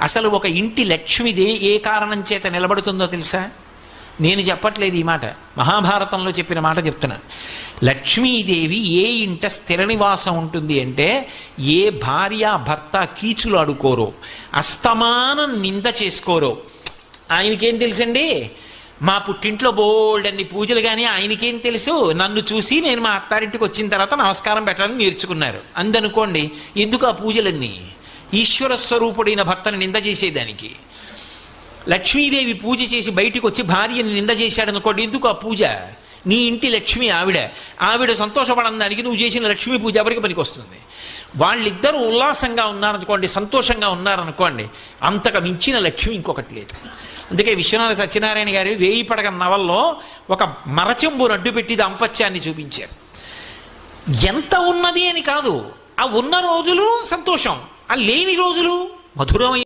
అసలు ఒక ఇంటి లక్ష్మిది ఏ కారణం చేత నిలబడుతుందో తెలుసా? నేను చెప్పట్లేదు ఈ మాట, మహాభారతంలో చెప్పిన మాట చెప్తున్నా. లక్ష్మీదేవి ఏ ఇంట స్థిర నివాసం ఉంటుంది అంటే, ఏ భార్య భర్త కీచులు అడుకోరో, అస్తమానం నింద చేసుకోరో. ఆయనకేం తెలుసండి, మా పుట్టింట్లో బోల్డన్ని పూజలు, కానీ ఆయనకేం తెలుసు, నన్ను చూసి నేను మా అత్తారింటికి వచ్చిన తర్వాత నమస్కారం పెట్టాలని నేర్చుకున్నారు అందనుకోండి. ఎందుకు ఆ పూజలన్నీ? ఈశ్వర స్వరూపుడైన భర్తను నింద చేసేదానికి. లక్ష్మీదేవి పూజ చేసి బయటికి వచ్చి భార్యని నింద చేశాడనుకోండి, ఎందుకు ఆ పూజ? నీ ఇంటి లక్ష్మి ఆవిడ సంతోషపడడానికి నువ్వు చేసిన లక్ష్మీ పూజ ఎవరికి పనికి వస్తుంది? వాళ్ళిద్దరూ ఉల్లాసంగా ఉన్నారనుకోండి, సంతోషంగా ఉన్నారనుకోండి, అంతకు మించిన లక్ష్మి ఇంకొకటి లేదు. అందుకే విశ్వనాథ సత్యనారాయణ గారి 1000 పడగ నవల్లో ఒక మరచెంబును అడ్డు పెట్టి దాంపత్యాన్ని చూపించారు. ఎంత ఉన్నది అని కాదు, ఆ ఉన్న రోజులు సంతోషం, ఆ లేని రోజులు మధురమైన